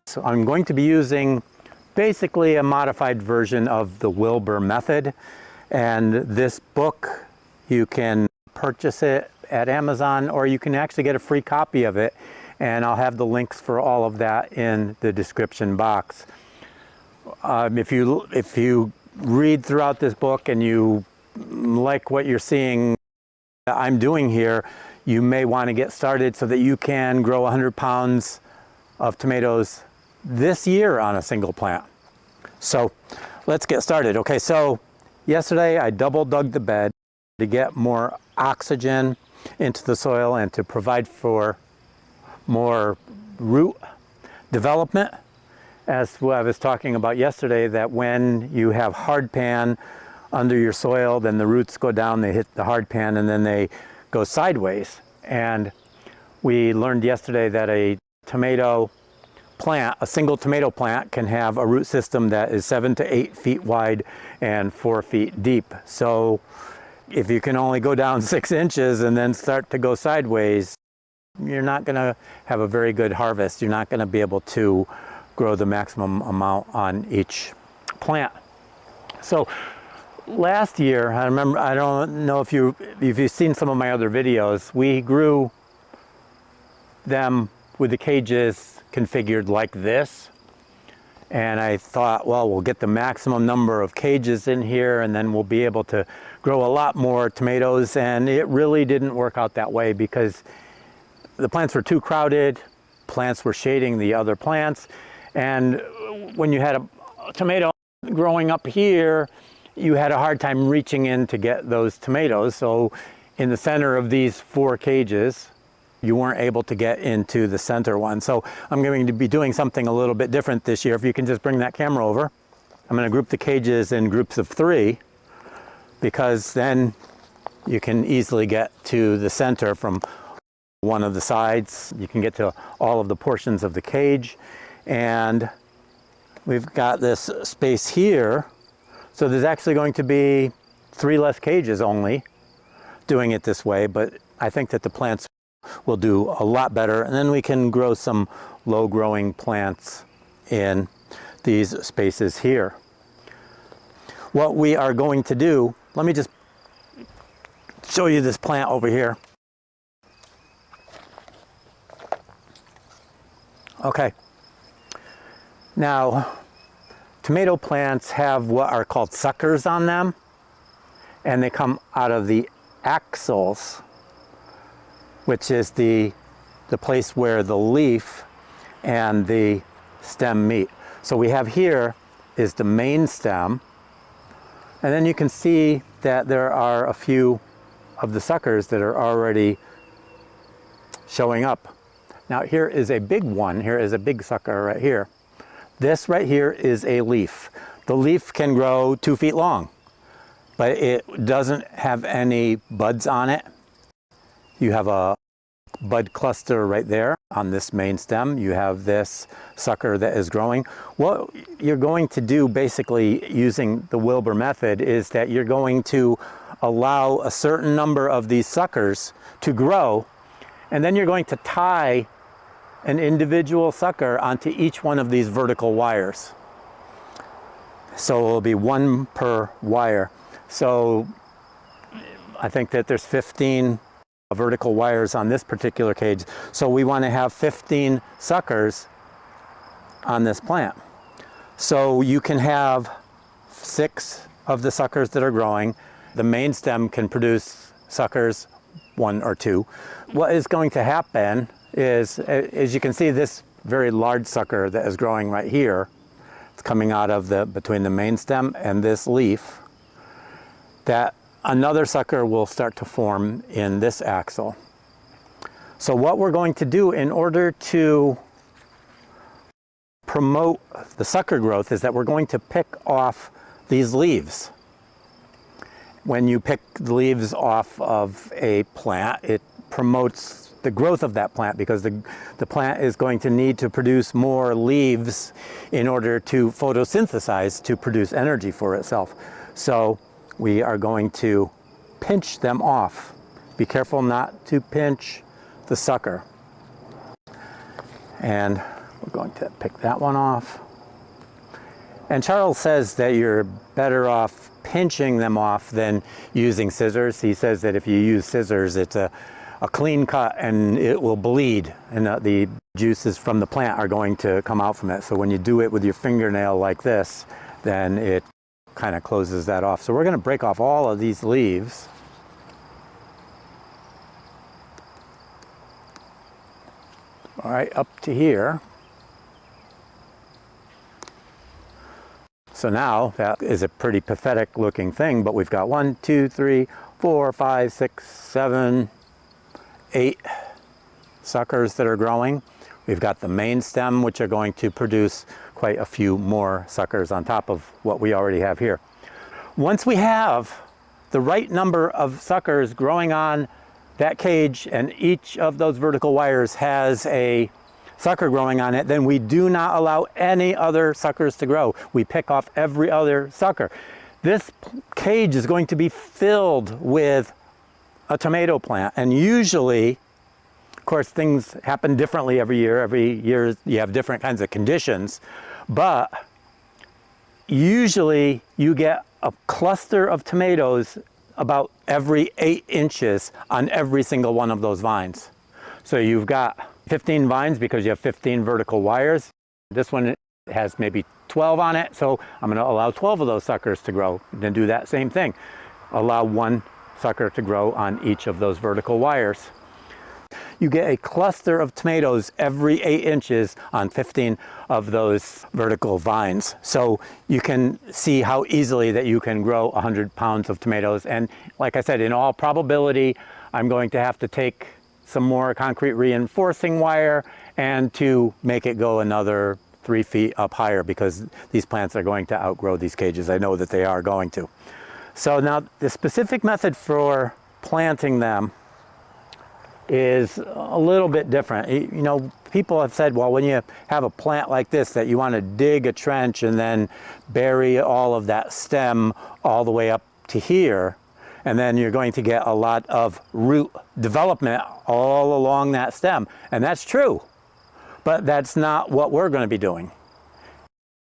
So I'm going to be using basically a modified version of the Wilber Method, and this book, you can purchase it at Amazon or you can actually get a free copy of it, and I'll have the links for all of that in the description box. If you read throughout this book and you like what you're seeing that I'm doing here, you may want to get started so that you can grow 100 pounds of tomatoes this year on a single plant. So let's get started. Okay, so yesterday I double dug the bed to get more oxygen into the soil and to provide for more root development. As I was talking about yesterday, that when you have hard pan under your soil, then the roots go down, they hit the hard pan, and then they go sideways. And we learned yesterday that a tomato plant, a single tomato plant, can have a root system that is 7 to 8 feet wide and 4 feet deep. So if you can only go down 6 inches and then start to go sideways, you're not going to have a very good harvest. You're not going to be able to grow the maximum amount on each plant. So last year, I remember, I don't know if you've seen some of my other videos, we grew them with the cages configured like this. And I thought, well, we'll get the maximum number of cages in here and then we'll be able to grow a lot more tomatoes. And it really didn't work out that way because the plants were too crowded, plants were shading the other plants. And when you had a tomato growing up here, you had a hard time reaching in to get those tomatoes. So in the center of these 4 cages, you weren't able to get into the center one. So I'm going to be doing something a little bit different this year. If you can just bring that camera over. I'm going to group the cages in groups of 3 because then you can easily get to the center from one of the sides. You can get to all of the portions of the cage. And we've got this space here. So there's actually going to be 3 less cages only doing it this way, but I think that the plants will do a lot better. And then we can grow some low growing plants in these spaces here. What we are going to do, let me just show you this plant over here. Okay. Now, tomato plants have what are called suckers on them, and they come out of the axils, which is the place where the leaf and the stem meet. So we have here is the main stem, and then you can see that there are a few of the suckers that are already showing up. Now here is a big one, here is a big sucker right here. This right here is a leaf. The leaf can grow 2 feet long, but it doesn't have any buds on it. You have a bud cluster right there on this main stem. You have this sucker that is growing. What you're going to do basically using the Wilber method is that you're going to allow a certain number of these suckers to grow, and then you're going to tie an individual sucker onto each one of these vertical wires. So it'll be 1 per wire. So I think that there's 15 vertical wires on this particular cage. So we want to have 15 suckers on this plant. So you can have 6 of the suckers that are growing. The main stem can produce suckers, 1 or 2. What is going to happen is, as you can see, this very large sucker that is growing right here, it's coming out of between the main stem and this leaf, that another sucker will start to form in this axil. So what we're going to do in order to promote the sucker growth is that we're going to pick off these leaves. When you pick the leaves off of a plant, it promotes the growth of that plant because the plant is going to need to produce more leaves in order to photosynthesize, to produce energy for itself. So we are going to pinch them off. Be careful not to pinch the sucker. And we're going to pick that one off. And Charles says that you're better off pinching them off than using scissors. He says that if you use scissors, it's a clean cut and it will bleed, and the juices from the plant are going to come out from it. So when you do it with your fingernail like this, then it kind of closes that off. So we're going to break off all of these leaves. All right, up to here. So now that is a pretty pathetic looking thing, but we've got 1, 2, 3, 4, 5, 6, 7, 8 suckers that are growing. We've got the main stem, which are going to produce quite a few more suckers on top of what we already have here. Once we have the right number of suckers growing on that cage, and each of those vertical wires has a sucker growing on it, then we do not allow any other suckers to grow. We pick off every other sucker. This cage is going to be filled with a tomato plant, and usually, of course, things happen differently every year. Every year you have different kinds of conditions, but usually you get a cluster of tomatoes about every 8 inches on every single one of those vines. So you've got 15 vines because you have 15 vertical wires. This one has maybe 12 on it, so I'm going to allow 12 of those suckers to grow. Then do that same thing. Allow 1 sucker to grow on each of those vertical wires. You get a cluster of tomatoes every 8 inches on 15 of those vertical vines. So you can see how easily that you can grow 100 pounds of tomatoes. And like I said, in all probability, I'm going to have to take some more concrete reinforcing wire and to make it go another 3 feet up higher, because these plants are going to outgrow these cages. I know that they are going to. So now the specific method for planting them is a little bit different. You know, people have said, well, when you have a plant like this, that you want to dig a trench and then bury all of that stem all the way up to here, and then you're going to get a lot of root development all along that stem. And that's true, but that's not what we're going to be doing.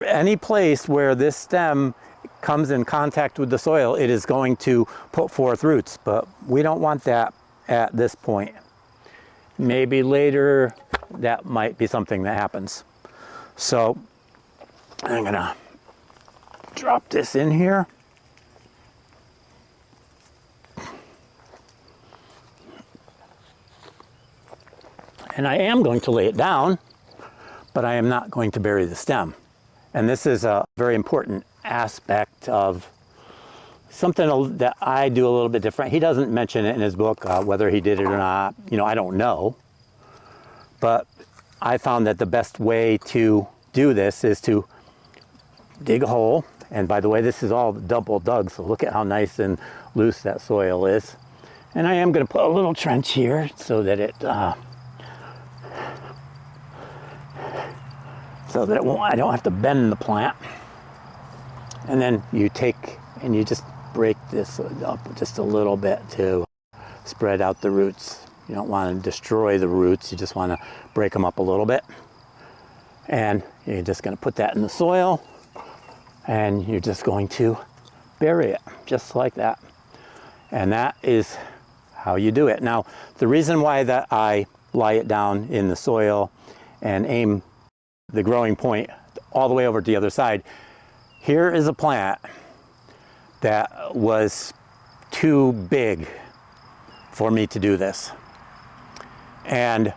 Any place where this stem comes in contact with the soil, it is going to put forth roots, but we don't want that at this point. Maybe later that might be something that happens. So I'm gonna drop this in here. And I am going to lay it down, but I am not going to bury the stem. And this is a very important aspect of something that I do a little bit different. He doesn't mention it in his book, whether he did it or not, you know, I don't know. But I found that the best way to do this is to dig a hole. And by the way, this is all double dug, so look at how nice and loose that soil is. And I am going to put a little trench here so that it I don't have to bend the plant. And then you take and you just break this up just a little bit to spread out the roots. You don't want to destroy the roots, you just want to break them up a little bit. And you're just going to put that in the soil, and you're just going to bury it just like that. And that is how you do it. Now, the reason why that I lie it down in the soil and aim the growing point all the way over to the other side, here is a plant that was too big for me to do this. And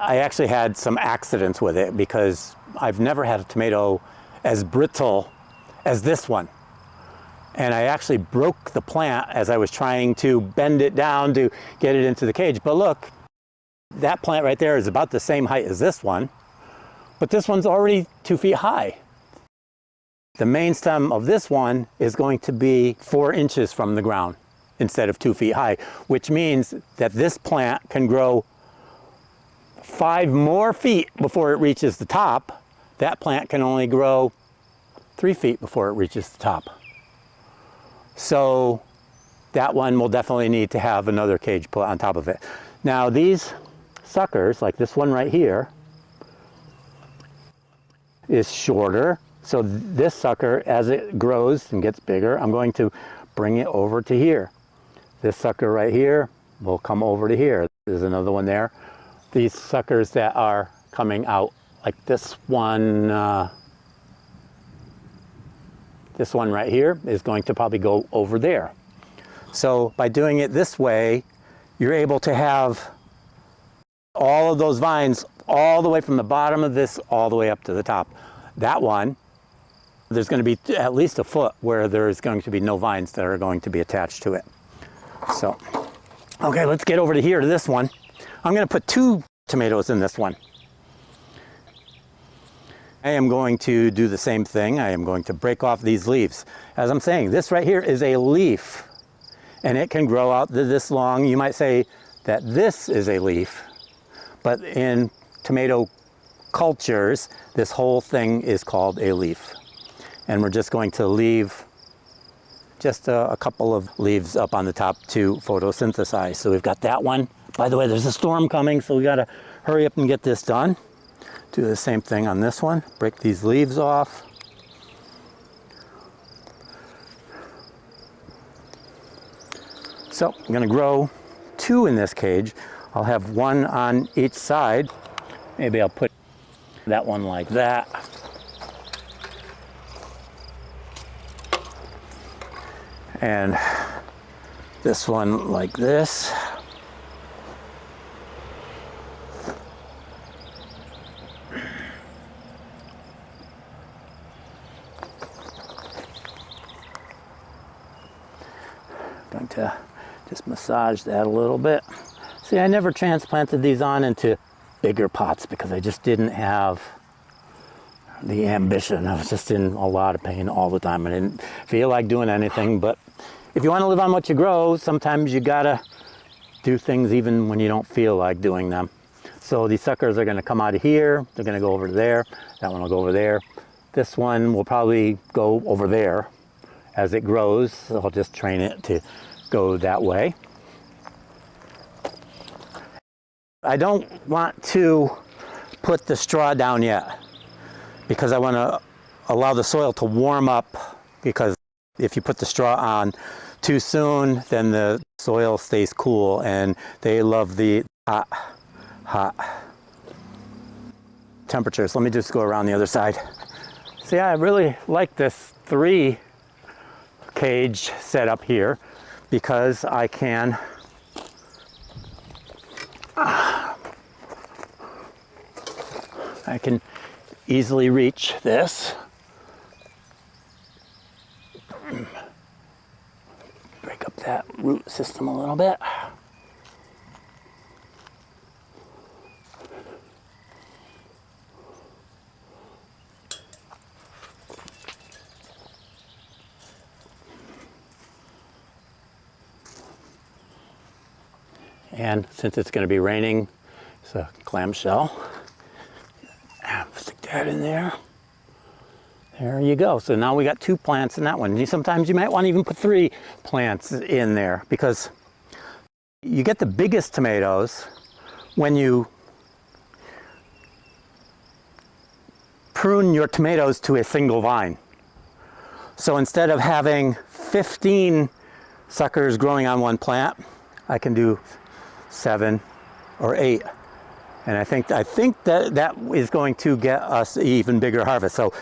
I actually had some accidents with it, because I've never had a tomato as brittle as this one. And I actually broke the plant as I was trying to bend it down to get it into the cage. But look, that plant right there is about the same height as this one, but this one's already 2 feet high. The main stem of this one is going to be 4 inches from the ground instead of 2 feet high, which means that this plant can grow 5 more feet before it reaches the top. That plant can only grow 3 feet before it reaches the top. So that one will definitely need to have another cage put on top of it. Now these suckers, like this one right here, is shorter. So this sucker, as it grows and gets bigger, I'm going to bring it over to here. This sucker right here will come over to here. There's another one there. These suckers that are coming out, like this one right here is going to probably go over there. So by doing it this way, you're able to have all of those vines all the way from the bottom of this all the way up to the top. That one, there's going to be at least a foot where there's going to be no vines that are going to be attached to it. So, okay, let's get over to here to this one. I'm going to put 2 tomatoes in this one. I am going to do the same thing. I am going to break off these leaves. As I'm saying, this right here is a leaf, and it can grow out this long. You might say that this is a leaf, but in tomato cultures, this whole thing is called a leaf. And we're just going to leave just a couple of leaves up on the top to photosynthesize. So we've got that one. By the way, there's a storm coming, so we got to hurry up and get this done. Do the same thing on this one. Break these leaves off. So I'm going to grow 2 in this cage. I'll have 1 on each side. Maybe I'll put that one like that. And this one like this. Going to just massage that a little bit. See, I never transplanted these on into bigger pots because I just didn't have the ambition. I was just in a lot of pain all the time. I didn't feel like doing anything, but if you want to live on what you grow, sometimes you gotta do things even when you don't feel like doing them. So these suckers are gonna come out of here, they're gonna go over to there, that one will go over there. This one will probably go over there as it grows, so I'll just train it to go that way. I don't want to put the straw down yet because I want to allow the soil to warm up, because if you put the straw on too soon, then the soil stays cool, and they love the hot temperatures. Let me just go around the other side. See, I really like this 3 cage setup here because I can easily reach this. Break up that root system a little bit. And since it's going to be raining, it's a clamshell. Stick that in there. There you go. So now we got 2 plants in that one. Sometimes you might want to even put 3 plants in there, because you get the biggest tomatoes when you prune your tomatoes to a single vine. So instead of having 15 suckers growing on one plant, I can do 7 or 8. And I think that is going to get us an even bigger harvest. So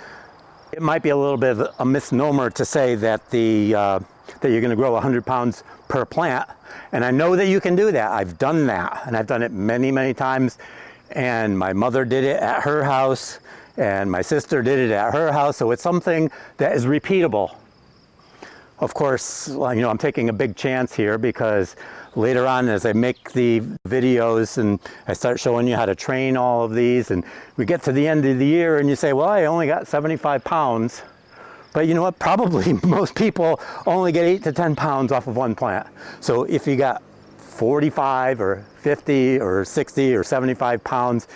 it might be a little bit of a misnomer to say that that you're going to grow 100 pounds per plant. And I know that you can do that. I've done that, and I've done it many, many times. And my mother did it at her house, and my sister did it at her house. So it's something that is repeatable. Of course, I'm taking a big chance here, because later on, as I make the videos and I start showing you how to train all of these, and we get to the end of the year and you say, well, I only got 75 pounds. But you know what? Probably most people only get 8 to 10 pounds off of one plant. So if you got 45 or 50 or 60 or 75 pounds,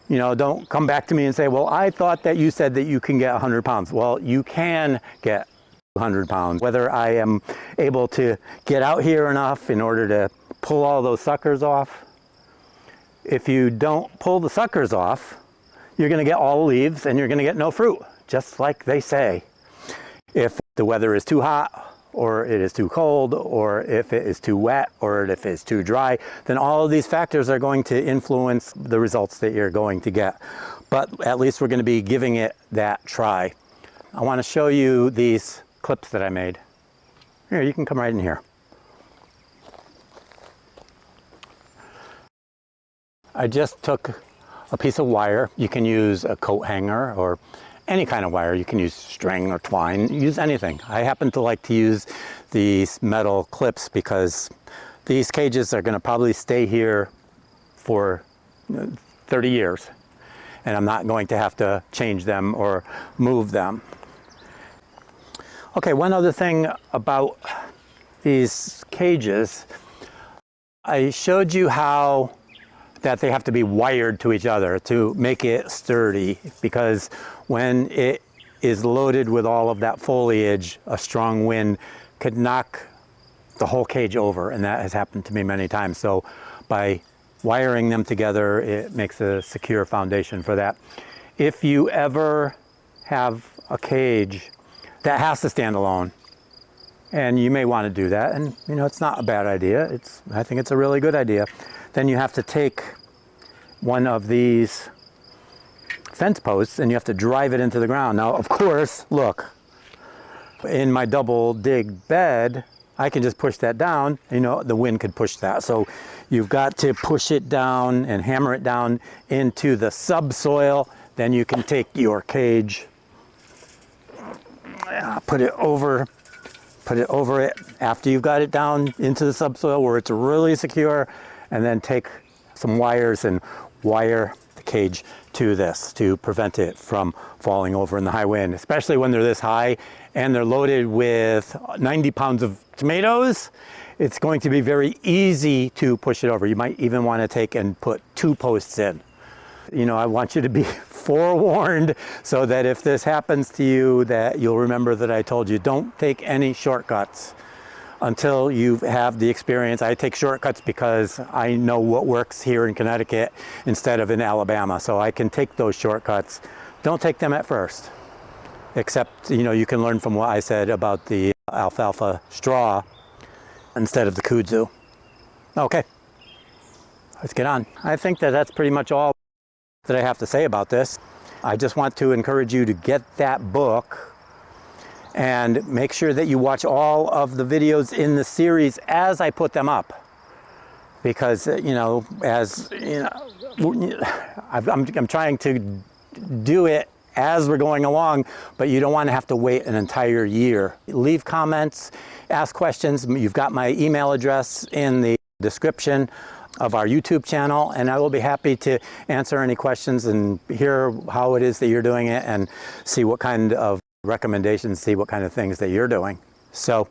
don't come back to me and say, well, I thought that you said that you can get 100 pounds. Well, you can get 100 pounds. Whether I am able to get out here enough in order to pull all those suckers off. If you don't pull the suckers off, you're going to get all leaves and you're going to get no fruit, just like they say. If the weather is too hot, or it is too cold, or if it is too wet, or if it's too dry, then all of these factors are going to influence the results that you're going to get. But at least we're going to be giving it that try. I want to show you these clips that I made. Here, you can come right in here. I just took a piece of wire. You can use a coat hanger or any kind of wire. You can use string or twine, use anything. I happen to like to use these metal clips because these cages are going to probably stay here for 30 years. And I'm not going to have to change them or move them. Okay, one other thing about these cages. I showed you how that they have to be wired to each other to make it sturdy, because when it is loaded with all of that foliage, a strong wind could knock the whole cage over, and that has happened to me many times. So by wiring them together, it makes a secure foundation for that. If you ever have a cage that has to stand alone, and you may want to do that, and you know, it's not a bad idea. I think it's a really good idea. Then you have to take one of these fence posts and you have to drive it into the ground. Now, of course, look, in my double dig bed, I can just push that down. You know, the wind could push that. So you've got to push it down and hammer it down into the subsoil. Then you can take your cage, put it over it after you've got it down into the subsoil where it's really secure, and then take some wires and wire the cage to this to prevent it from falling over in the high wind, especially when they're this high and they're loaded with 90 pounds of tomatoes. It's going to be very easy to push it over. You might even want to take and put 2 posts in. You know, I want you to be forewarned so that if this happens to you, that you'll remember that I told you, don't take any shortcuts until you have the experience. I take shortcuts because I know what works here in Connecticut instead of in Alabama. So I can take those shortcuts. Don't take them at first, except, you know, you can learn from what I said about the alfalfa straw instead of the kudzu. Okay, let's get on. I think that that's pretty much all that I have to say about this. I just want to encourage you to get that book and make sure that you watch all of the videos in the series as I put them up, because you know, as you know, I'm trying to do it as we're going along, but you don't want to have to wait an entire year. Leave comments, ask questions. You've got my email address in the description of our YouTube channel, and I will be happy to answer any questions and hear how it is that you're doing it and see what kind of recommendations, see what kind of things that you're doing. So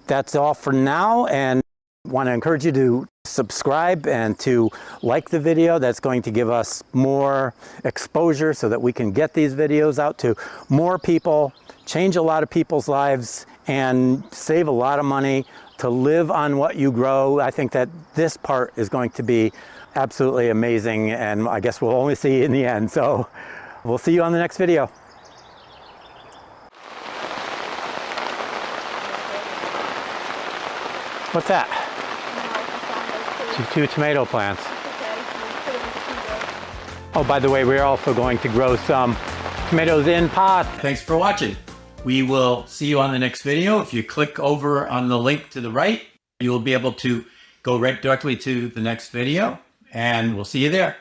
that's all for now, and want to encourage you to subscribe and to like the video. That's going to give us more exposure so that we can get these videos out to more people, change a lot of people's lives, and save a lot of money to live on what you grow. I think that this part is going to be absolutely amazing, and I guess we'll only see in the end. So we'll see you on the next video. What's that? Two tomato plants. Oh, by the way, we're also going to grow some tomatoes in pots. Thanks for watching. We will see you on the next video. If you click over on the link to the right, you will be able to go right directly to the next video, and we'll see you there.